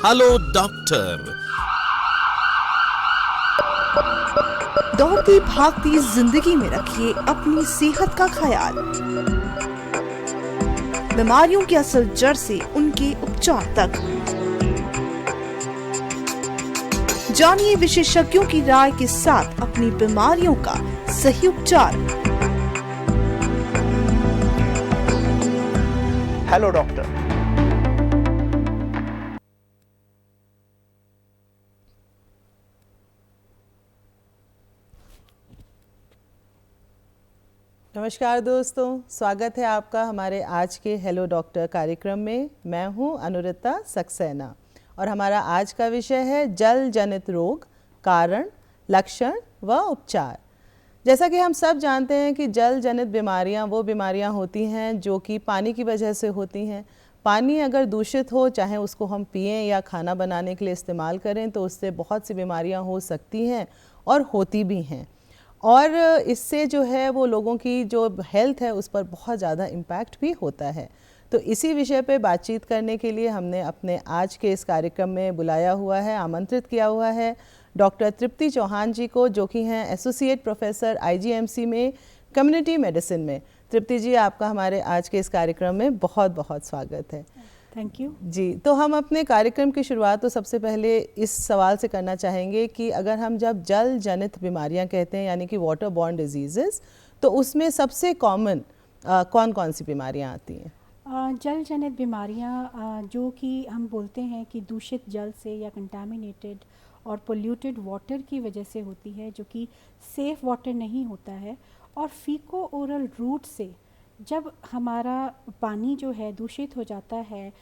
Hello doctor. दौड़ती भागती जिंदगी में रखिए अपनी सेहत का ख्याल। बीमारियों की असल जड़ से उनके उपचार तक जानिए विशेषज्ञों की राय के साथ अपनी बीमारियों का सही उपचार। Hello doctor. नमस्कार दोस्तों, स्वागत है आपका हमारे आज के हेलो डॉक्टर कार्यक्रम में। मैं हूं अनुरिता सक्सेना और हमारा आज का विषय है जल जनित रोग, कारण, लक्षण व उपचार। जैसा कि हम सब जानते हैं कि जल जनित बीमारियां वो बीमारियां होती हैं जो कि पानी की वजह से होती हैं। पानी अगर दूषित हो, चाहे उसको हम पिएं या खाना बनाने के लिए इस्तेमाल करें, तो उससे बहुत सी बीमारियां हो सकती हैं और होती भी हैं। और इससे जो है वो लोगों की जो हेल्थ है उस पर बहुत ज़्यादा इम्पैक्ट भी होता है। तो इसी विषय पे बातचीत करने के लिए हमने अपने आज के इस कार्यक्रम में बुलाया हुआ है, आमंत्रित किया हुआ है डॉक्टर तृप्ति चौहान जी को, जो कि हैं एसोसिएट प्रोफेसर IGMC में कम्युनिटी मेडिसिन में। तृप्ति जी, आपका हमारे आज के इस कार्यक्रम में बहुत बहुत स्वागत है। थैंक यू जी। तो हम अपने कार्यक्रम की शुरुआत तो सबसे पहले इस सवाल से करना चाहेंगे कि अगर हम जब जल जनित बीमारियां कहते हैं यानी कि वाटर बॉर्न डिजीजेस, तो उसमें सबसे कॉमन कौन कौन सी बीमारियां आती हैं? जल जनित बीमारियां जो कि हम बोलते हैं कि दूषित जल से या कंटामिनेटेड और पोल्यूटेड वाटर की वजह से होती है, जो कि सेफ़ वाटर नहीं होता है। और फीको ओरल रूट से जब हमारा पानी जो है दूषित हो जाता है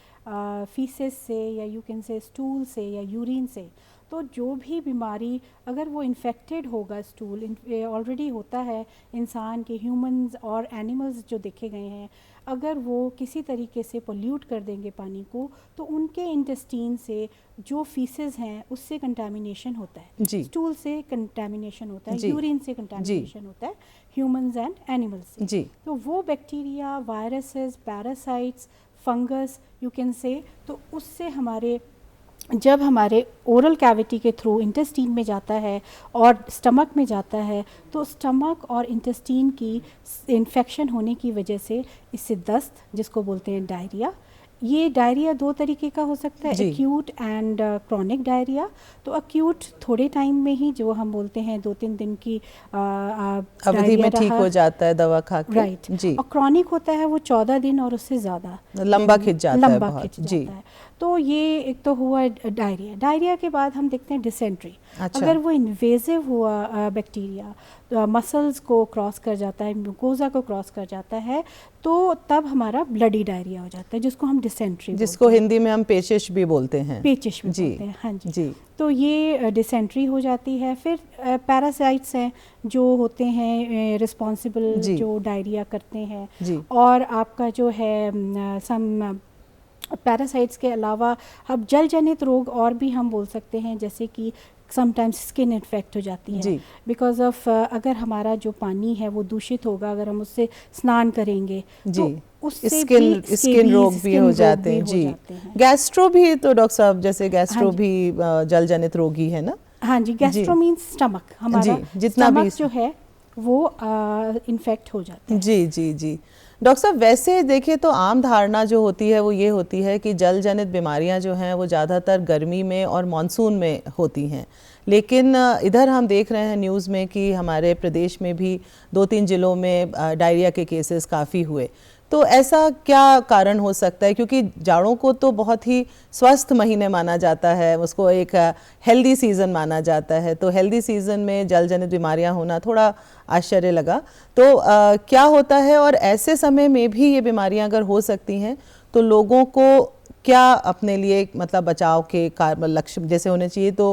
फीसेस से या यू कैन से स्टूल से या यूरिन से, तो जो भी बीमारी अगर वो इन्फेक्टेड होगा, स्टूल ऑलरेडी होता है इंसान के, ह्यूमंस और एनिमल्स जो देखे गए हैं, अगर वो किसी तरीके से पोल्यूट कर देंगे पानी को, तो उनके इंटेस्टीन से जो फीसेस हैं उससे कंटामिनेशन होता है, स्टूल से कंटामिनेशन होता है, यूरिन से कंटामिनेशन होता है, ह्यूमंस एंड एनिमल्स से। तो वो bacteria, viruses, parasites, fungus you can say, तो उससे हमारे जब हमारे ओरल कैविटी के थ्रू इंटेस्टीन में जाता है और स्टमक में जाता है, तो स्टमक और इंटेस्टीन की इन्फेक्शन होने की वजह से इससे दस्त, जिसको बोलते हैं डायरिया, ये डायरिया दो तरीके का हो सकता है, एक्यूट एंड क्रॉनिक डायरिया। तो एक्यूट थोड़े टाइम में ही, जो हम बोलते हैं 2-3 दिन की अवधि में ठीक हो जाता है दवा खा के, राइट जी। और क्रॉनिक होता है वो 14 दिन और उससे ज़्यादा लंबा खिंच जाता है बहुत। जी। तो ये एक तो हुआ डायरिया। डायरिया के बाद हम देखते हैं डिसेंट्री। अच्छा। अगर वो इन्वेजिव हुआ बैक्टीरिया मसल्स को क्रॉस कर जाता है, म्यूकोजा को क्रॉस कर जाता है, तो तब हमारा ब्लडी डायरिया हो जाता है, जिसको हम डिसेंट्री, जिसको हिंदी में हम पेचिश भी बोलते हैं। पेचिश भी बोलते हैं, हाँ जी। तो ये डिसेंट्री हो जाती है। फिर पैरासाइट्स हैं जो होते हैं रिस्पॉन्सिबल, जो डायरिया करते हैं। और आपका जो है सम पैरासाइट्स के अलावा अब जल जनित रोग और भी हम बोल सकते हैं, जैसे कि समटाइम्स स्किन इन्फेक्ट हो जाती है बिकॉज ऑफ अगर हमारा जो पानी है वो दूषित होगा, अगर हम उससे स्नान करेंगे तो उससे स्किन रोग भी हो जाते हैं। जी। गैस्ट्रो भी, तो डॉक्टर साहब जैसे गैस्ट्रो भी जल जनित रोग ही है ना? हाँ जी। गैस्ट्रो मीन्स स्टमक, हमारा जितना भी जो है वो इन्फेक्ट हो जाता है। जी जी जी। डॉक्टर साहब, वैसे देखें तो आम धारणा जो होती है वो ये होती है कि जल जनित बीमारियां जो हैं वो ज़्यादातर गर्मी में और मानसून में होती हैं, लेकिन इधर हम देख रहे हैं न्यूज़ में कि हमारे प्रदेश में भी 2-3 जिलों में डायरिया के केसेस काफ़ी हुए। तो ऐसा क्या कारण हो सकता है? क्योंकि जाड़ों को तो बहुत ही स्वस्थ महीने माना जाता है, उसको एक हेल्दी सीज़न माना जाता है, तो हेल्दी सीज़न में जल जनित बीमारियां होना थोड़ा आश्चर्य लगा। तो क्या होता है, और ऐसे समय में भी ये बीमारियां अगर हो सकती हैं तो लोगों को क्या अपने लिए मतलब बचाव के लक्ष्य जैसे होने चाहिए, तो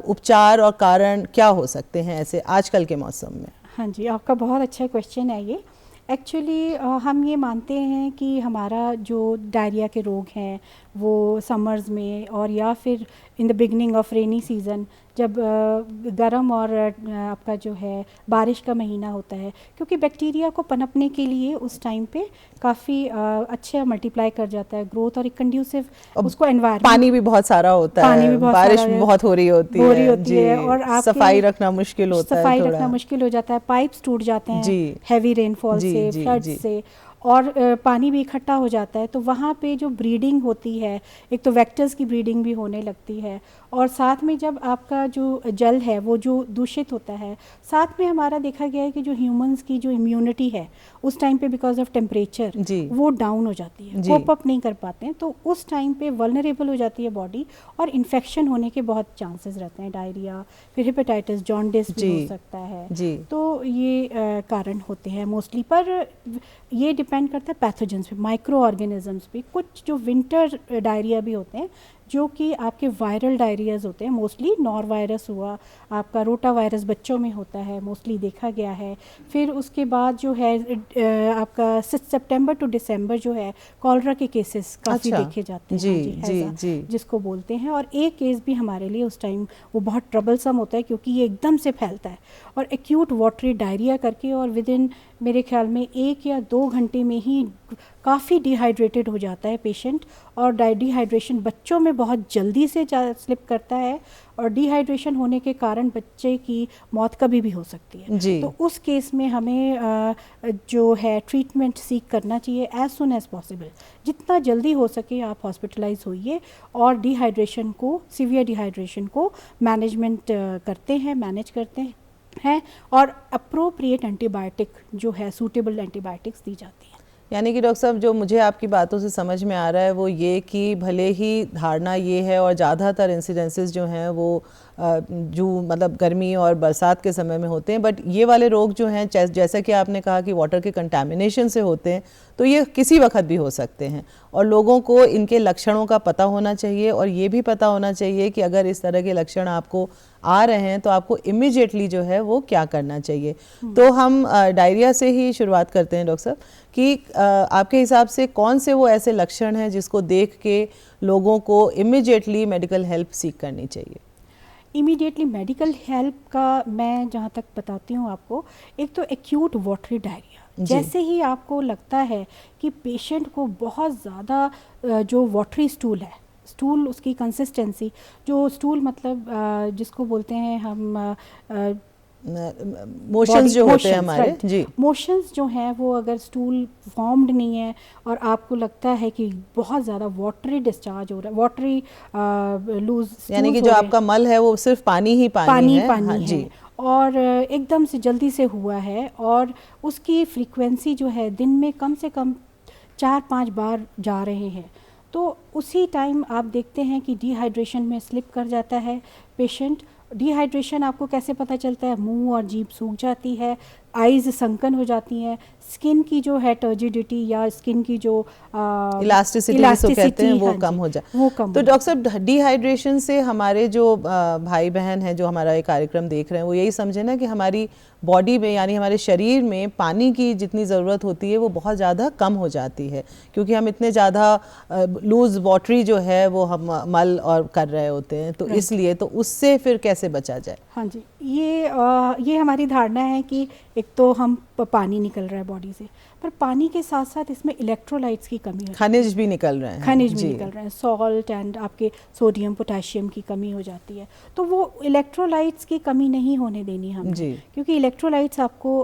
उपचार और कारण क्या हो सकते हैं ऐसे आजकल के मौसम में? हाँ जी, आपका बहुत अच्छा क्वेश्चन है ये। एक्चुअली हम ये मानते हैं कि हमारा जो डायरिया के रोग हैं वो समर्स में और या फिर in the beginning of rainy season, जब गर्म और आपका जो है बारिश का महीना होता है, क्योंकि बैक्टीरिया को पनपने के लिए उस टाइम पे काफ़ी अच्छा मल्टीप्लाई कर जाता है ग्रोथ और एक कंड्यूसिव उसको एनवायरनमेंट। पानी भी बहुत सारा होता है, बारिश बहुत हो रही होती है और सफाई रखना मुश्किल होता है, सफाई रखना मुश्किल हो जाता है, पाइप्स टूट जाते हैं हैवी रेनफॉल से, फ्लड से, और पानी भी इकट्ठा हो जाता है। तो वहाँ पे जो ब्रीडिंग होती है, एक तो वेक्टर्स की ब्रीडिंग भी होने लगती है, और साथ में जब आपका जो जल है वो जो दूषित होता है, साथ में हमारा देखा गया है कि जो ह्यूमंस की जो इम्यूनिटी है उस टाइम पे बिकॉज ऑफ टेम्परेचर वो डाउन हो जाती है, कोप अप नहीं कर पाते हैं, तो उस टाइम पे वल्नरेबल हो जाती है बॉडी और इन्फेक्शन होने के बहुत चांसेस रहते हैं, डायरिया, फिर हेपेटाइटिस, जॉन्डिस भी हो सकता है। तो ये कारण होते हैं मोस्टली, पर ये डिपेंड करता है पैथोजेंस पे, माइक्रो ऑर्गेनिजम्स पे। कुछ जो विंटर डायरिया भी होते हैं जो कि आपके वायरल डायरियाज होते हैं, मोस्टली नॉर वायरस हुआ, आपका रोटा वायरस बच्चों में होता है, मोस्टली देखा गया है। फिर उसके बाद जो है आपका सितंबर टू दिसंबर जो है कॉलरा के केसेस काफ़ी देखे जाते हैं, जी, जिसको बोलते हैं। और एक केस भी हमारे लिए उस टाइम वो बहुत ट्रबलसम होता है क्योंकि ये एकदम से फैलता है और एक्यूट वाटरी डायरिया करके, और विद इन मेरे ख्याल में 1 या 2 घंटे में ही काफ़ी डिहाइड्रेटेड हो जाता है पेशेंट, और डिहाइड्रेशन बच्चों में बहुत जल्दी से स्लिप करता है, और डिहाइड्रेशन होने के कारण बच्चे की मौत कभी भी हो सकती है। तो उस केस में हमें जो है ट्रीटमेंट सीख करना चाहिए एज सुन एज पॉसिबल, जितना जल्दी हो सके आप हॉस्पिटलाइज होइए और डिहाइड्रेशन को, सीवियर डिहाइड्रेशन को मैनेज करते हैं और अप्रोप्रिएट एंटीबायोटिक जो है, सूटेबल एंटीबायोटिक्स दी जाती है। यानी कि डॉक्टर साहब, जो मुझे आपकी बातों से समझ में आ रहा है वो ये कि भले ही धारणा ये है और ज़्यादातर इंसिडेंसेस जो हैं वो जो मतलब गर्मी और बरसात के समय में होते हैं, बट ये वाले रोग जो हैं जैसा कि आपने कहा कि वाटर के कंटामिनेशन से होते हैं, तो ये किसी वक्त भी हो सकते हैं और लोगों को इनके लक्षणों का पता होना चाहिए और ये भी पता होना चाहिए कि अगर इस तरह के लक्षण आपको आ रहे हैं तो आपको इमीडिएटली जो है वो क्या करना चाहिए। तो हम डायरिया से ही शुरुआत करते हैं डॉक्टर साहब कि आपके हिसाब से कौन से वो ऐसे लक्षण हैं जिसको देख के लोगों को इमीडिएटली मेडिकल हेल्प सीख करनी चाहिए? इमीडिएटली मेडिकल हेल्प का मैं जहाँ तक बताती हूँ आपको, एक तो एक्यूट वाटरी डायरिया, जैसे ही आपको लगता है कि पेशेंट को बहुत ज़्यादा जो वाटरी स्टूल है, स्टूल उसकी कंसिस्टेंसी, जो स्टूल मतलब जिसको बोलते हैं हम मोशंस जो होते हैं हमारे, जी, मोशंस जो हैं वो अगर स्टूल फॉर्म्ड नहीं है और आपको लगता है कि बहुत ज़्यादा वाटरी डिस्चार्ज हो रहा है, वाटरी लूज, यानी कि जो आपका मल है वो सिर्फ पानी ही पानी है, हाँ, जी, और एकदम से जल्दी से हुआ है और उसकी फ्रीक्वेंसी जो है दिन में कम से कम 4-5 बार जा रहे हैं, तो उसी टाइम आप देखते हैं कि डिहाइड्रेशन में स्लिप कर जाता है पेशेंट। डिहाइड्रेशन आपको कैसे पता चलता है? मुंह और जीभ सूख जाती है, आइज़ संकन हो जाती हैं, स्किन की जो है टर्जिडिटी या स्किन की जो इलास्टिसिटी कहते हैं वो कम हो जाए। तो डॉक्टर साहब, डिहाइड्रेशन से हमारे जो भाई बहन हैं जो हमारा ये कार्यक्रम देख रहे हैं वो यही समझे ना कि हमारी बॉडी में यानी हमारे शरीर में पानी की जितनी ज़रूरत होती है वो बहुत ज़्यादा कम हो जाती है क्योंकि हम इतने ज़्यादा लूज वाटरी जो है वो हम मल और कर रहे होते हैं, तो इसलिए तो उससे फिर कैसे बचा जाए? हाँ जी, ये हमारी धारणा है कि एक तो हम पानी निकल रहा है बॉडी से, पर पानी के साथ साथ इसमें इलेक्ट्रोलाइट्स की कमी है, खनिज भी निकल रहे हैं, खनिज भी निकल रहे हैं, सॉल्ट एंड आपके सोडियम पोटेशियम की कमी हो जाती है। तो वो इलेक्ट्रोलाइट्स की कमी नहीं होने देनी हम, क्योंकि इलेक्ट्रोलाइट्स आपको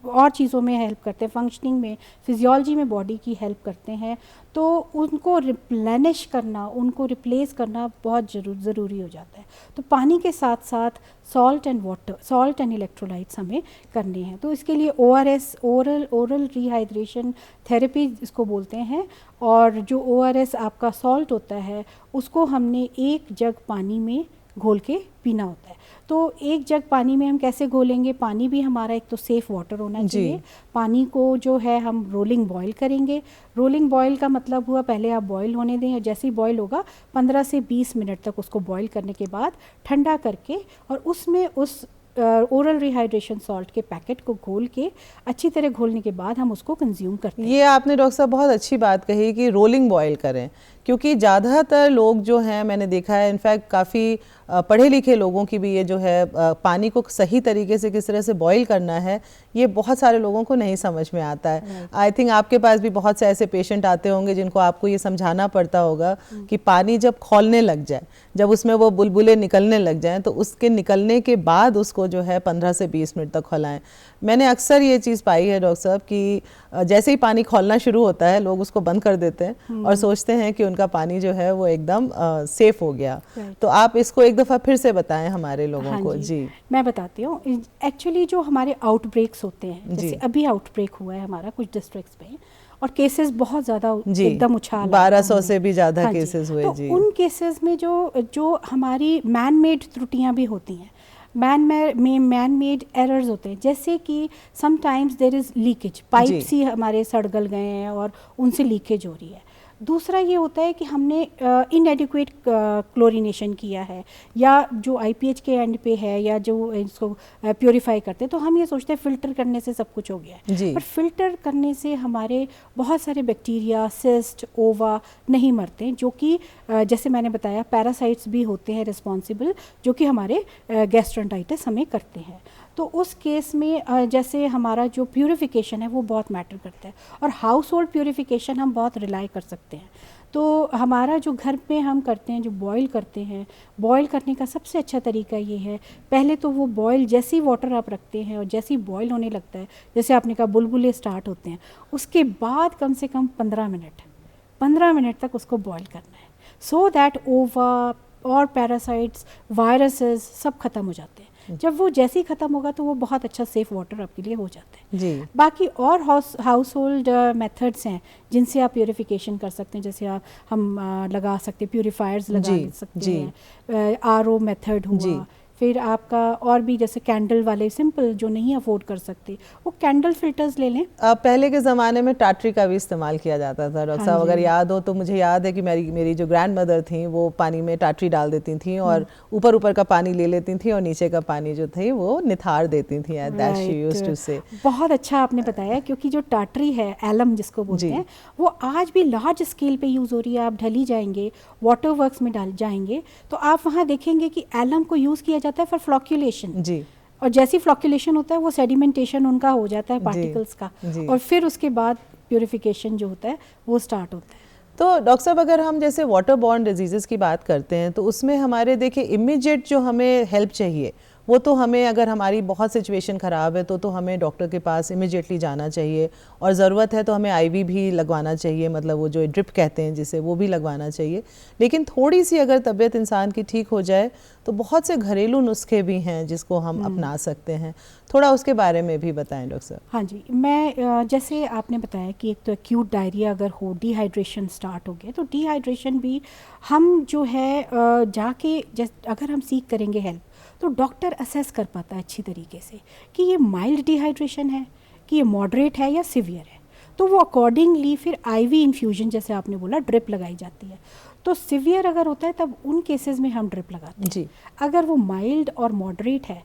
और चीज़ों में हेल्प करते हैं, फंक्शनिंग में, फिजियोलॉजी में बॉडी की हेल्प करते हैं, तो उनको रिप्लेनिश करना, उनको रिप्लेस करना बहुत ज़रूरी हो जाता है। तो पानी के साथ साथ salt and water, salt and electrolytes हमें करने हैं। तो इसके लिए ORS, ओरल रिहाइड्रेशन थेरेपी इसको बोलते हैं, और जो ORS आपका सॉल्ट होता है उसको हमने 1 जग पानी में घोल के पीना होता है। तो 1 जग पानी में हम कैसे घोलेंगे? पानी भी हमारा एक तो सेफ़ वाटर होना चाहिए। पानी को जो है हम रोलिंग बॉयल करेंगे। रोलिंग बॉयल का मतलब हुआ पहले आप बॉयल होने दें, और जैसे ही बॉयल होगा 15 से 20 मिनट तक उसको बॉयल करने के बाद ठंडा करके और उसमें उस ओरल रिहाइड्रेशन सॉल्ट के पैकेट को घोल के अच्छी तरह घोलने के बाद हम उसको कंज्यूम करते हैं। ये आपने डॉक्टर साहब बहुत अच्छी बात कही कि रोलिंग बॉयल करें, क्योंकि ज़्यादातर लोग जो हैं, मैंने देखा है इनफैक्ट काफ़ी पढ़े लिखे लोगों की भी ये जो है पानी को सही तरीके से किस तरह से बॉईल करना है, ये बहुत सारे लोगों को नहीं समझ में आता है। आई थिंक आपके पास भी बहुत से ऐसे पेशेंट आते होंगे जिनको आपको ये समझाना पड़ता होगा कि पानी जब खौलने लग जाए, जब उसमें वो बुलबुले निकलने लग जाएं, तो उसके निकलने के बाद उसको जो है 15 से 20 मिनट तक खौलाएं। मैंने अक्सर ये चीज़ पाई है डॉक्टर साहब कि जैसे ही पानी खौलना शुरू होता है लोग उसको बंद कर देते हैं और सोचते हैं कि उनका पानी जो है वो एकदम सेफ हो गया। तो आप इसको एक दफ़ा फिर से बताएं हमारे लोगों को। जी, मैं बताती हूँ। एक्चुअली जो हमारे आउटब्रेक्स होते हैं, जैसे अभी आउटब्रेक हुआ है हमारा कुछ डिस्ट्रिक्ट्स में और केसेस बहुत ज़्यादा एकदम उछाल 1200 से भी ज़्यादा केसेस हुए। तो जी, उन केसेस में जो हमारी मैन मेड त्रुटियाँ भी होती हैं, मैन मेड एरर्स होते हैं, जैसे कि sometimes there is leakage, pipes ही हमारे सड़गल गए हैं और उनसे लीकेज हो रही है। दूसरा ये होता है कि हमने इनएडिक्वेट क्लोरीनेशन किया है, या जो आईपीएच के एंड पे है, या जो इसको प्योरीफाई करते हैं, तो हम ये सोचते हैं फ़िल्टर करने से सब कुछ हो गया है, पर फिल्टर करने से हमारे बहुत सारे बैक्टीरिया, सिस्ट, ओवा नहीं मरते, जो कि जैसे मैंने बताया पैरासाइट्स भी होते हैं रिस्पॉन्सिबल, जो कि हमारे गैस्ट्रोएंटाइटिस हमें करते हैं। तो उस केस में जैसे हमारा जो प्यूरिफिकेशन है वो बहुत मैटर करता है, और हाउस होल्ड प्यूरिफिकेशन हम बहुत रिलाई कर सकते हैं। तो हमारा जो घर में हम करते हैं, जो बॉईल करते हैं, बॉईल करने का सबसे अच्छा तरीका ये है, पहले तो वो बॉईल जैसी वाटर आप रखते हैं और जैसी बॉईल होने लगता है, जैसे आपने कहा बुलबुले स्टार्ट होते हैं, उसके बाद कम से कम 15 मिनट तक उसको बॉईल करना है, सो दैट ओवा और पैरासाइट्स, वायरसेस सब खत्म हो जाते हैं। जब वो जैसे ही ख़त्म होगा तो वो बहुत अच्छा सेफ़ वाटर आपके लिए हो जाता है। जी, बाकी और हाउस होल्ड मेथड्स हैं जिनसे आप प्योरीफिकेशन कर सकते हैं, जैसे हम लगा सकते हैं, प्यूरीफायर्स लगा सकते हैं, आरओ मेथड हुआ, फिर आपका और भी जैसे कैंडल वाले सिंपल जो नहीं अफोर्ड कर सकते, वो कैंडल फिल्टर्स ले लें। पहले के ज़माने में टाटरी का भी इस्तेमाल किया जाता था डॉक्टर साहब, अगर याद हो तो मुझे याद है कि मेरी जो ग्रैंड मदर थी वो पानी में टाटरी डाल देती थी और ऊपर का पानी ले लेती थी और नीचे का पानी जो थी वो निथार देती थी। दैट शी यूज्ड टू से। बहुत अच्छा आपने बताया, क्योंकि जो टाटरी है, एलम जिसको बोलते हैं, वो आज भी लार्ज स्केल पे यूज़ हो रही है। आप ढली जाएंगे, वाटर वर्क्स में जाएंगे तो आप वहाँ देखेंगे कि एलम को यूज़ किया जाता है फॉर फ्लॉक्यूलेशन। जी, और जैसी फ्लॉक्यूलेशन होता है वो सेडिमेंटेशन उनका हो जाता है पार्टिकल्स का, और फिर उसके बाद प्यूरिफिकेशन जो होता है वो स्टार्ट होता है। तो डॉक्टर साहब, अगर हम जैसे वाटर बॉर्न डिजीज़ की बात करते हैं तो उसमें हमारे देखिए इमीडिएट जो हमें हेल्प चाहिए वो तो हमें, अगर हमारी बहुत सिचुएशन ख़राब है तो हमें डॉक्टर के पास इमीडिएटली जाना चाहिए, और ज़रूरत है तो हमें आईवी भी लगवाना चाहिए, मतलब वो जो ड्रिप कहते हैं जिसे, वो भी लगवाना चाहिए। लेकिन थोड़ी सी अगर तबीयत इंसान की ठीक हो जाए तो बहुत से घरेलू नुस्खे भी हैं जिसको हम अपना सकते हैं, थोड़ा उसके बारे में भी बताएं डॉक्टर साहब। हाँ जी, मैं जैसे आपने बताया कि एक तो एक्यूट डायरिया अगर हो, डिहाइड्रेशन स्टार्ट हो गया, तो डिहाइड्रेशन भी हम जो है जाके अगर हम सीख करेंगे हेल्प, तो डॉक्टर असेस कर पाता है अच्छी तरीके से कि ये माइल्ड डिहाइड्रेशन है, कि ये मॉडरेट है या सीवियर है। तो वो अकॉर्डिंगली फिर आईवी इन्फ्यूजन, जैसे आपने बोला, ड्रिप लगाई जाती है। तो सीवियर अगर होता है तब उन केसेस में हम ड्रिप लगाते हैं जी। अगर वो माइल्ड और मॉडरेट है,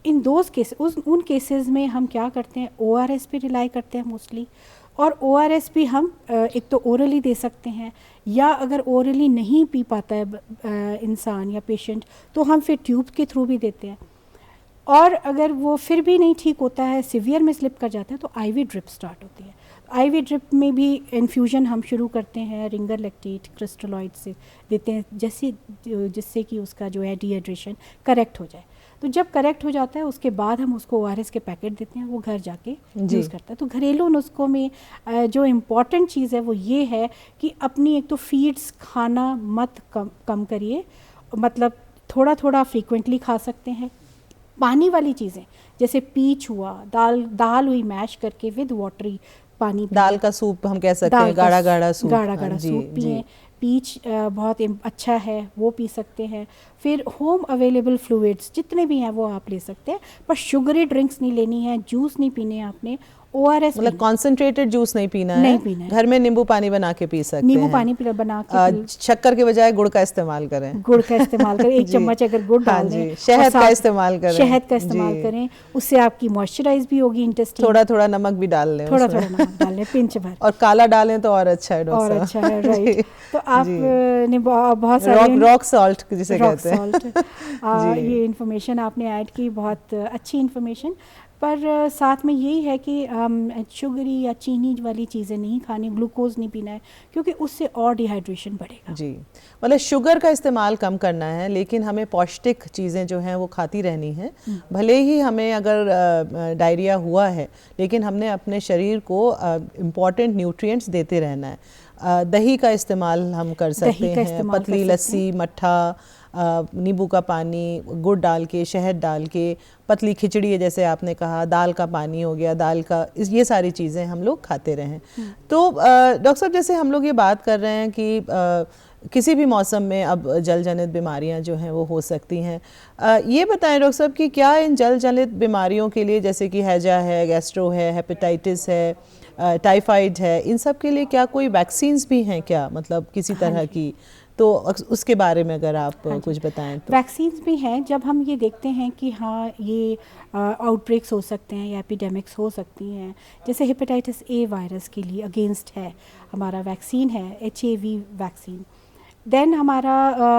इन दोज केसेस, उन केसेस में हम क्या करते हैं, ORS पे रिलाई करते हैं मोस्टली, और ORS भी हम एक तो ओरली दे सकते हैं, या अगर ओरली नहीं पी पाता है इंसान या पेशेंट, तो हम फिर ट्यूब के थ्रू भी देते हैं। और अगर वो फिर भी नहीं ठीक होता है, सिवियर में स्लिप कर जाता है, तो आईवी ड्रिप स्टार्ट होती है। आईवी ड्रिप में भी इन्फ्यूजन हम शुरू करते हैं, रिंगर लैक्टेट क्रिस्टलॉइड से देते हैं, जिससे कि उसका जो है डिहाइड्रेशन करेक्ट हो जाए। तो जब करेक्ट हो जाता है उसके बाद हम उसको ORS के पैकेट देते हैं, वो घर जाके यूज़ करता है। तो घरेलू नुस्खों में जो इम्पॉर्टेंट चीज़ है वो ये है कि अपनी एक तो फीड्स खाना मत कम करिए, मतलब थोड़ा थोड़ा फ्रीक्वेंटली खा सकते हैं। पानी वाली चीज़ें जैसे पीच हुआ, दाल हुई मैश करके विद वाटरी पानी, दाल का सूप हम कह सकते हैं, गाढ़ा गाढ़ा सूप पिए। पीच बहुत अच्छा है, वो पी सकते हैं। फिर होम अवेलेबल फ्लूइड्स जितने भी हैं वो आप ले सकते हैं, पर शुगरी ड्रिंक्स नहीं लेनी है, जूस नहीं पीने हैं आपने, ORS मतलब कॉन्सेंट्रेटेड जूस नहीं पीना है, नहीं पीना है। घर में नींबू पानी बना के पी सकते नींबू हैं, पानी बना के शक्कर के बजाय गुड़ का इस्तेमाल करें, गुड़ का इस्तेमाल करें, 1 जी। चम्मच अगर गुड़ हाँ डाल जी, दें, शहद और का साथ इस्तेमाल करें, शहद का इस्तेमाल जी। करें, उससे आपकी मॉइस्चराइज भी होगी इंटेस्टाइन, थोड़ा थोड़ा नमक भी डाल लें, थोड़ा उसमें। थोड़ा नमक डाल लें, पिंच भर, और काला डालें तो और अच्छा है और डॉक्टर अच्छा साहब। है, राइट। जी, तो आप जी। ने बहुत सारे रॉक सॉल्ट जिसे रॉक कहते हैं। सॉल्ट जी। ये इन्फॉर्मेशन आपने ऐड की, बहुत अच्छी इन्फॉर्मेशन। पर साथ में यही है कि शुगरी या चीनी वाली चीज़ें नहीं खानी, ग्लूकोज नहीं पीना है, क्योंकि उससे और डिहाइड्रेशन बढ़ेगा। जी, मतलब शुगर का इस्तेमाल कम करना है, लेकिन हमें पौष्टिक चीज़ें जो हैं वो खाती रहनी है। भले ही हमें अगर डायरिया हुआ है, लेकिन हमने अपने शरीर को इम्पॉर्टेंट न्यूट्रिएंट्स देते रहना है। दही का इस्तेमाल हम कर सकते हैं, पतली लस्सी, मट्ठा, नींबू का पानी, गुड़ डाल के, शहद डाल के, पतली खिचड़ी है जैसे आपने कहा, दाल का पानी हो गया, दाल का, ये सारी चीज़ें हम लोग खाते रहें। तो डॉक्टर साहब, जैसे हम लोग ये बात कर रहे हैं कि किसी भी मौसम में अब जल जनित बीमारियां जो हैं वो हो सकती हैं, ये बताएं डॉक्टर साहब कि क्या इन जल जनित बीमारियों के लिए, जैसे कि हैजा है, गैस्ट्रो है, हेपेटाइटिस है, टाइफाइड है, इन सब के लिए क्या कोई वैक्सीन्स भी हैं क्या, मतलब किसी तरह की? तो उसके बारे में अगर आप कुछ बताएं तो। वैक्सीन्स भी हैं। जब हम ये देखते हैं कि हाँ ये आउटब्रेक्स हो सकते हैं या एपिडेमिक्स हो सकती हैं, जैसे हेपेटाइटिस ए वायरस के लिए अगेंस्ट है हमारा वैक्सीन है, HAV वैक्सीन। देन हमारा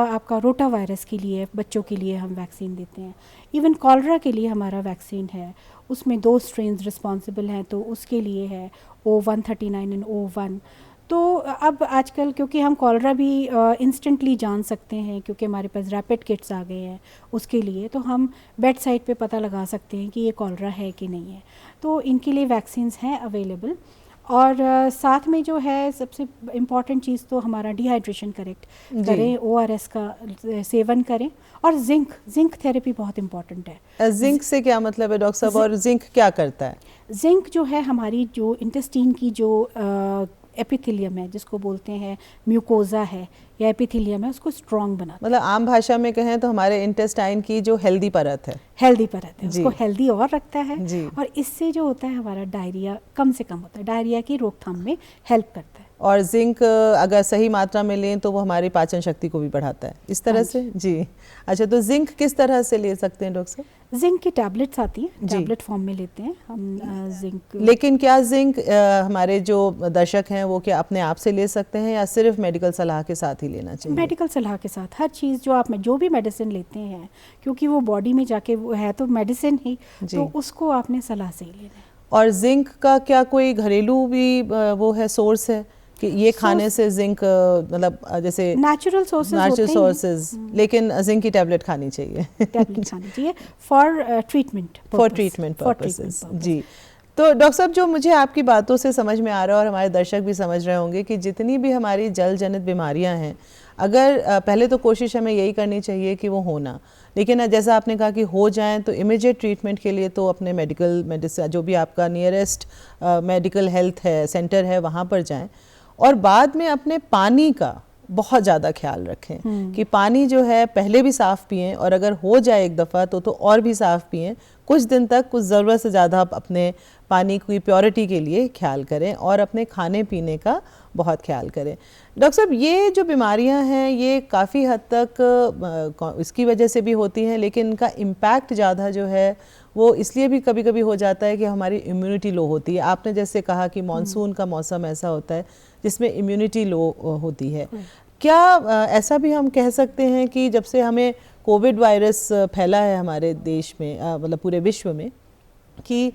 आपका रोटा वायरस के लिए, बच्चों के लिए हम वैक्सीन देते हैं। इवन कॉलरा के लिए हमारा वैक्सीन है, उसमें 2 स्ट्रेन्स रिस्पॉन्सिबल हैं, तो उसके लिए है O139 एंड O1। तो अब आजकल क्योंकि हम कॉलरा भी इंस्टेंटली जान सकते हैं, क्योंकि हमारे पास रैपिड किट्स आ गए हैं उसके लिए, तो हम बेड साइड पे पता लगा सकते हैं कि ये कॉलरा है कि नहीं है। तो इनके लिए वैक्सीन्स हैं अवेलेबल। और साथ में जो है सबसे इम्पॉर्टेंट चीज़ तो हमारा डिहाइड्रेशन करेक्ट करें, ORS का सेवन करें, और जिंक थेरेपी बहुत इम्पॉर्टेंट है। जिंक से क्या मतलब है डॉक्टर साहब, और जिंक क्या करता है? जिंक जो है हमारी जो इंटेस्टाइन की जो एपिथेलियम है, जिसको बोलते हैं म्यूकोजा है या एपिथेलियम है, उसको स्ट्रॉन्ग बनाता है। मतलब आम भाषा में कहें तो हमारे इंटेस्टाइन की जो हेल्दी परत है, उसको हेल्दी और रखता है, जी। और इससे जो होता है हमारा डायरिया कम से कम होता है, डायरिया की रोकथाम में हेल्प करता है। और जिंक अगर सही मात्रा में लें तो वो हमारी पाचन शक्ति को भी बढ़ाता है, इस तरह से। जी, अच्छा, तो जिंक किस तरह से ले सकते हैं डॉक्टर साहब? जिंक की टैबलेट्स आती हैं, टैबलेट फॉर्म में लेते हैं हम जिंक। लेकिन क्या जिंक हमारे जो दर्शक हैं वो क्या अपने आप से ले सकते हैं या सिर्फ मेडिकल सलाह के साथ ही लेना चाहिए? मेडिकल सलाह के साथ। हर चीज़ जो आप जो भी मेडिसिन लेते हैं, क्योंकि वो बॉडी में जाके वो है तो मेडिसिन ही, तो उसको आपने सलाह से ही लेना है। और जिंक का क्या कोई घरेलू भी वो है, सोर्स है कि ये खाने से जिंक, मतलब जैसे नेचुरल सोर्सेज, लेकिन जिंक की टैबलेट खानी चाहिए? टैबलेट खानी चाहिए फॉर ट्रीटमेंट पर्पसेस। जी, तो डॉक्टर साहब, जो मुझे आपकी बातों से समझ में आ रहा है और हमारे दर्शक भी समझ रहे होंगे कि जितनी भी हमारी जल जनित बीमारियां हैं, अगर पहले तो कोशिश हमें यही करनी चाहिए कि वो होना, लेकिन जैसा आपने कहा कि हो जाएं तो इमीडिएट ट्रीटमेंट के लिए तो अपने मेडिसिन जो भी आपका नियरेस्ट मेडिकल हेल्थ है सेंटर है वहाँ पर जाएं, और बाद में अपने पानी का बहुत ज़्यादा ख्याल रखें कि पानी जो है पहले भी साफ़ पिएं, और अगर हो जाए एक दफ़ा तो और भी साफ़ पिएं, कुछ दिन तक, कुछ ज़रूरत से ज़्यादा अपने पानी की प्योरिटी के लिए ख्याल करें, और अपने खाने पीने का बहुत ख्याल करें। डॉक्टर साहब, ये जो बीमारियां हैं ये काफ़ी हद तक इसकी वजह से भी होती हैं, लेकिन इनका इम्पैक्ट ज़्यादा जो है वो इसलिए भी कभी कभी हो जाता है कि हमारी इम्यूनिटी लो होती है। आपने जैसे कहा कि मानसून का मौसम ऐसा होता है जिसमें इम्यूनिटी लो होती है। क्या ऐसा भी हम कह सकते हैं कि जब से हमें कोविड वायरस फैला है हमारे देश में, मतलब पूरे विश्व में, कि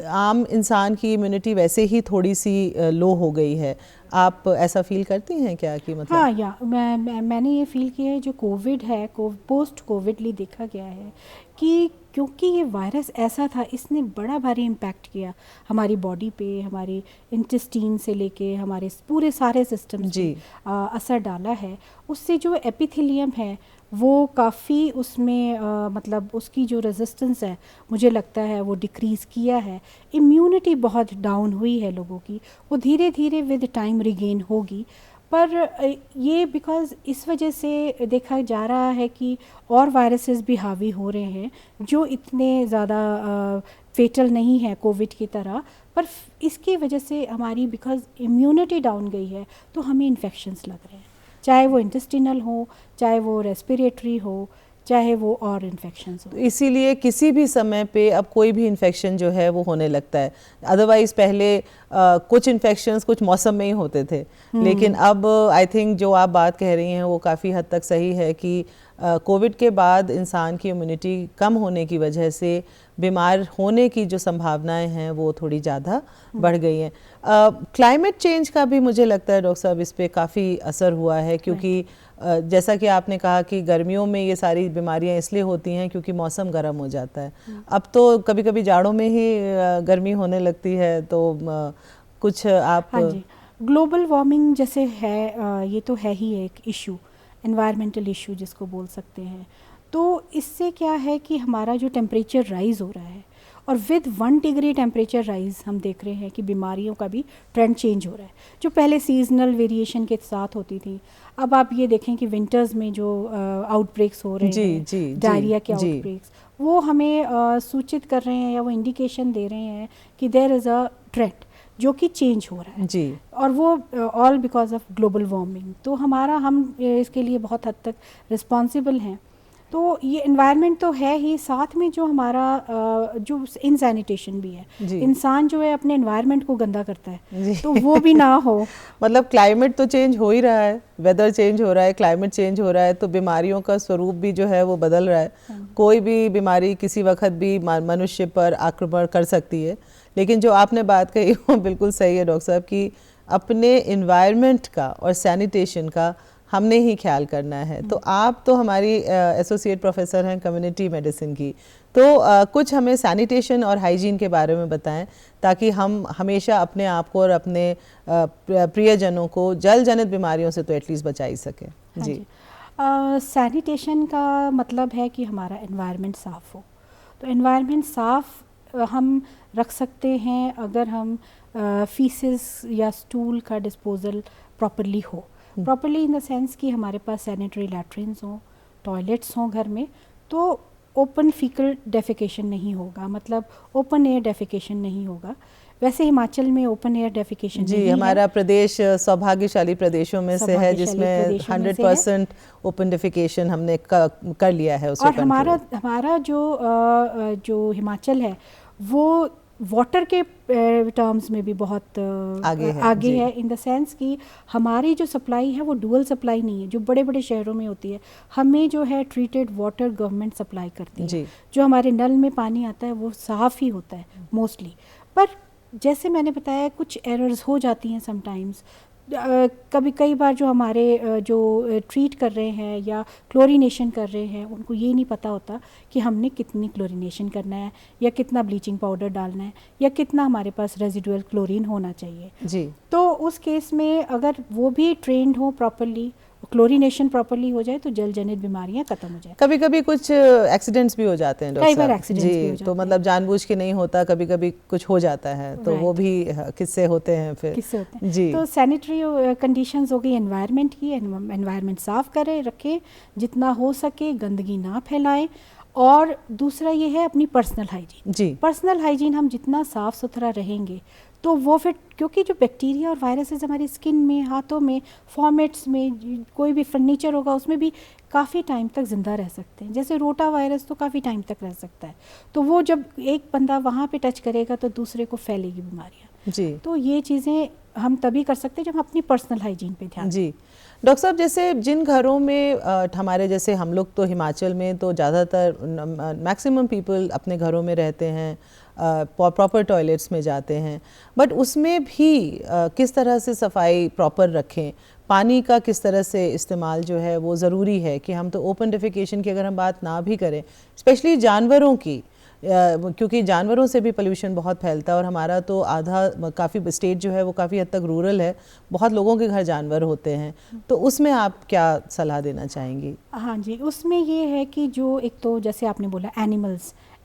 आम इंसान की इम्यूनिटी वैसे ही थोड़ी सी लो हो गई है? आप ऐसा फील करती हैं क्या कि मतलब? हाँ, या मैंने ये फील किया है, जो कोविड है, पोस्ट कोविडली देखा गया है कि क्योंकि ये वायरस ऐसा था, इसने बड़ा भारी इम्पैक्ट किया हमारी बॉडी पे, हमारी इंटेस्टाइन से लेके हमारे पूरे सारे सिस्टम पे असर डाला है। उससे जो एपिथेलियम है वो काफ़ी उसमें मतलब उसकी जो रेजिस्टेंस है मुझे लगता है वो डिक्रीज़ किया है। इम्यूनिटी बहुत डाउन हुई है लोगों की, वो धीरे धीरे विद टाइम रिगेन होगी, पर ये बिकॉज़ इस वजह से देखा जा रहा है कि और वायरसेस भी हावी हो रहे हैं जो इतने ज़्यादा फेटल नहीं है कोविड की तरह, पर इसकी वजह से हमारी बिकॉज़ इम्यूनिटी डाउन गई है तो हमें इन्फेक्शंस लग रहे हैं, चाहे वो इंटेस्टिनल हो, चाहे वो रेस्पिरेटरी हो, चाहे वो और इन्फेक्शंस हो। इसीलिए किसी भी समय पे अब कोई भी इन्फेक्शन जो है वो होने लगता है। अदरवाइज पहले कुछ इन्फेक्शंस कुछ मौसम में ही होते थे, लेकिन अब आई थिंक जो आप बात कह रही हैं वो काफ़ी हद तक सही है कि कोविड के बाद इंसान की इम्यूनिटी कम होने की वजह से बीमार होने की जो संभावनाएं हैं वो थोड़ी ज़्यादा बढ़ गई हैं। क्लाइमेट चेंज का भी मुझे लगता है डॉक्टर साहब इस पे काफ़ी असर हुआ है, क्योंकि जैसा कि आपने कहा कि गर्मियों में ये सारी बीमारियां इसलिए होती हैं क्योंकि मौसम गर्म हो जाता है। अब तो कभी कभी जाड़ों में ही गर्मी होने लगती है, तो कुछ आप हाँ जी, ग्लोबल वार्मिंग जैसे है ये तो है ही एक इशू, एनवायरमेंटल इशू जिसको बोल सकते हैं। तो इससे क्या है कि हमारा जो टेम्परेचर राइज़ हो रहा है और विद 1 डिग्री टेम्परेचर राइज़ हम देख रहे हैं कि बीमारियों का भी ट्रेंड चेंज हो रहा है, जो पहले सीजनल वेरिएशन के साथ होती थी। अब आप ये देखें कि विंटर्स में जो आउटब्रेक्स हो रहे हैं, डायरिया के आउटब्रेक्स, वो हमें सूचित कर रहे हैं या वो इंडिकेशन दे रहे हैं कि देयर इज़ अ ट्रेंड जो कि चेंज हो रहा है जी, और वो all because of global warming. तो हम इसके लिए बहुत हद तक रिस्पॉन्सिबल हैं। तो ये एनवायरनमेंट तो है ही, साथ में जो हमारा जो इनसैनिटेशन भी है, इंसान जो है अपने एनवायरनमेंट को गंदा करता है, तो वो भी ना हो। मतलब क्लाइमेट तो चेंज हो ही रहा है, वेदर चेंज हो रहा है, क्लाइमेट चेंज हो रहा है, तो बीमारियों का स्वरूप भी जो है वो बदल रहा है। कोई भी बीमारी किसी वक्त भी मनुष्य पर आक्रमण कर सकती है। लेकिन जो आपने बात कही वो बिल्कुल सही है डॉक्टर साहब कि अपने एनवायरनमेंट का और सैनिटेशन का हमने ही ख्याल करना है। तो आप तो हमारी एसोसिएट प्रोफेसर हैं कम्युनिटी मेडिसिन की, तो कुछ हमें सैनिटेशन और हाइजीन के बारे में बताएं ताकि हम हमेशा अपने आप को और अपने प्रियजनों को जल जनित बीमारियों से तो एटलीस्ट बचा ही सकें। जी, सैनिटेशन का मतलब है कि हमारा एनवायरनमेंट साफ़ हो। तो एनवायरनमेंट साफ़ हम रख सकते हैं अगर हम फीसेस या स्टूल का डिस्पोजल प्रॉपरली हो। प्रॉपरली इन द सेंस कि हमारे पास सैनिटरी लैट्रिन्स हों, टॉयलेट्स हों घर में, तो ओपन फीकल डेफिकेशन नहीं होगा, मतलब ओपन एयर डेफिकेशन नहीं होगा। वैसे हिमाचल में ओपन एयर डेफिकेशन जी, हमारा प्रदेश सौभाग्यशाली प्रदेशों में से है जिसमें 100% ओपन डेफिकेशन हमने कर लिया है। और हमारा जो हिमाचल है वो वाटर के टर्म्स में भी बहुत आगे है, इन द सेंस कि हमारी जो सप्लाई है वो डुअल सप्लाई नहीं है जो बड़े बड़े शहरों में होती है। हमें जो है ट्रीटेड वाटर गवर्नमेंट सप्लाई करती है, जो हमारे नल में पानी आता है वो साफ़ ही होता है मोस्टली। पर जैसे मैंने बताया कुछ एरर्स हो जाती हैं समटाइम्स, कई बार जो हमारे जो ट्रीट कर रहे हैं या क्लोरीनेशन कर रहे हैं उनको ये नहीं पता होता कि हमने कितनी क्लोरीनेशन करना है या कितना ब्लीचिंग पाउडर डालना है या कितना हमारे पास रेजिडुअल क्लोरीन होना चाहिए जी। तो उस केस में अगर वो भी ट्रेंड हो प्रॉपरली, क्लोरीनेशन प्रॉपरली हो जाए तो जल जनित बीमारियां खत्म हो जाए। कभी कभी कुछ एक्सीडेंट्स भी हो जाते हैं कई बार एक्सीडेंट्स भी हो जाते तो मतलब जानबूझ के नहीं होता, कभी कभी कुछ हो जाता है तो वो भी किससे होते हैं फिर किससे होते हैं जी। तो सैनिटरी कंडीशंस हो गई एनवायरनमेंट की, एनवायरनमेंट साफ करें रखें, जितना हो सके गंदगी ना फैलाएं। और दूसरा ये है अपनी पर्सनल हाइजीन जी। पर्सनल हाइजीन हम जितना साफ़ सुथरा रहेंगे तो वो फिर, क्योंकि जो बैक्टीरिया और वायरसेस हमारी स्किन में, हाथों में, फॉर्मेट्स में, कोई भी फर्नीचर होगा उसमें भी काफ़ी टाइम तक ज़िंदा रह सकते हैं। जैसे रोटा वायरस तो काफ़ी टाइम तक रह सकता है, तो वो जब एक बंदा वहाँ पे टच करेगा तो दूसरे को फैलेगी बीमारियाँ जी। तो ये चीज़ें हम तभी कर सकते हैं जब हम अपनी पर्सनल हाइजीन पे ध्यान जी। डॉक्टर साहब, जैसे जिन घरों में हमारे जैसे हम लोग तो हिमाचल में तो ज़्यादातर मैक्सिमम पीपल अपने घरों में रहते हैं, प्रॉपर टॉयलेट्स में जाते हैं, बट उसमें भी किस तरह से सफाई प्रॉपर रखें, पानी का किस तरह से इस्तेमाल जो है वो ज़रूरी है कि हम तो ओपन डेफिकेशन की अगर हम बात ना भी करें, स्पेशली जानवरों की, क्योंकि जानवरों से भी पोल्यूशन बहुत फैलता है और हमारा तो आधा काफ़ी स्टेट जो है वो काफ़ी हद तक रूरल है, बहुत लोगों के घर जानवर होते हैं, तो उसमें आप क्या सलाह देना चाहेंगी? हाँ जी, उसमें ये है कि जो एक तो जैसे आपने बोला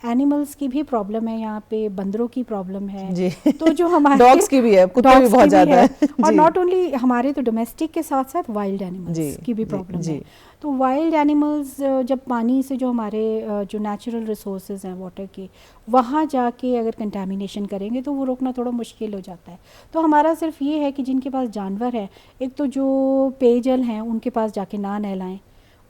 एनिमल्स की भी प्रॉब्लम है, यहाँ पे बंदरों की प्रॉब्लम है जी। तो जो हमारे डॉग्स की भी है, कुत्ते भी dogs बहुत की ज़्यादा है और जी। नॉट ओनली हमारे तो डोमेस्टिक के साथ साथ वाइल्ड जी, एनिमल्स की भी जी, प्रॉब्लम जी। है। तो वाइल्ड एनिमल्स जब पानी से जो हमारे जो नेचुरल रिसोर्सेज हैं वाटर के, वहाँ जाके अगर कंटामिनेशन करेंगे तो वो रोकना थोड़ा मुश्किल हो जाता है। तो हमारा सिर्फ ये है कि जिनके पास जानवर हैं, एक तो जो पेयजल हैं उनके पास जाके ना नहलाएं,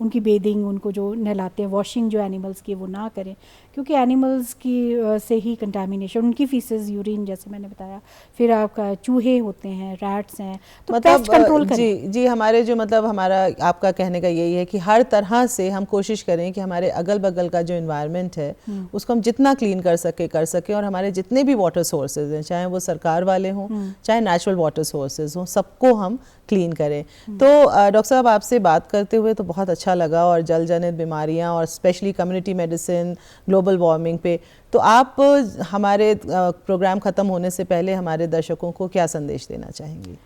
उनकी बेदिंग, उनको जो नहलाते हैं, वॉशिंग जो एनिमल्स की वो ना करें, क्योंकि एनिमल्स की से ही कंटामिनेशन, उनकी फीसेस, यूरिन जैसे मैंने बताया, फिर आपका चूहे होते हैं, रैट्स हैं, तो पेस्ट कंट्रोल करें। जी जी, हमारे जो मतलब हमारा आपका कहने का यही है कि हर तरह से हम कोशिश करें कि हमारे अगल बगल का जो इन्वायरमेंट है उसको हम जितना क्लीन कर सके और हमारे जितने भी वाटर सोर्सेज हैं, चाहे वो सरकार वाले हों चाहे नेचुरल वाटर सोर्सेज हों, सबको हम क्लीन करें। तो डॉक्टर साहब, आपसे बात करते हुए तो बहुत अच्छा लगा, और जल जनित बीमारियां और specially community medicine, global warming पे, तो आप हमारे प्रोग्राम ख़त्म होने से पहले हमारे दर्शकों को क्या संदेश देना चाहेंगी?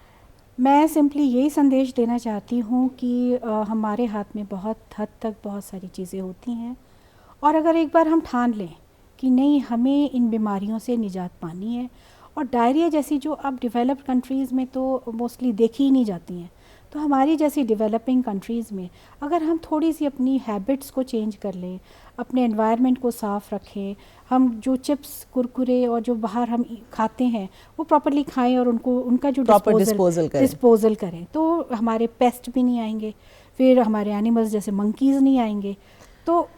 मैं सिंपली यही संदेश देना चाहती हूँ कि हमारे हाथ में बहुत हद तक बहुत सारी चीज़ें होती हैं, और अगर एक बार हम ठान लें कि नहीं, हमें इन बीमारियों से निजात पानी है, और डायरिया जैसी जो अब डेवलप्ड कंट्रीज़ में तो मोस्टली देखी ही नहीं जाती हैं, तो हमारी जैसी डेवलपिंग कंट्रीज़ में अगर हम थोड़ी सी अपनी हैबिट्स को चेंज कर लें, अपने एनवायरनमेंट को साफ़ रखें, हम जो चिप्स, कुरकुरे और जो बाहर हम खाते हैं वो प्रॉपर्ली खाएं, और उनका जो डिस्पोजल करें, तो हमारे पेस्ट भी नहीं आएंगे, फिर हमारे एनिमल्स जैसे मंकीज़ नहीं आएंगे। तो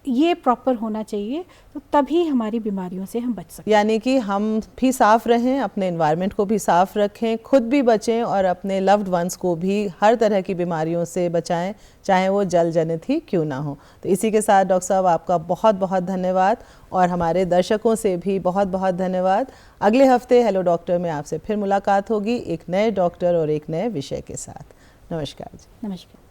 ये प्रॉपर होना चाहिए, तो तभी हमारी बीमारियों से हम बच सकते हैं। यानी कि हम भी साफ़ रहें, अपने एनवायरनमेंट को भी साफ़ रखें, खुद भी बचें और अपने लव्ड वंस को भी हर तरह की बीमारियों से बचाएं, चाहे वो जल जनित ही क्यों ना हो। तो इसी के साथ डॉक्टर साहब, आपका बहुत बहुत धन्यवाद, और हमारे दर्शकों से भी बहुत बहुत धन्यवाद। अगले हफ्ते हेलो डॉक्टर में आपसे फिर मुलाकात होगी एक नए डॉक्टर और एक नए विषय के साथ। नमस्कार जी। नमस्कार।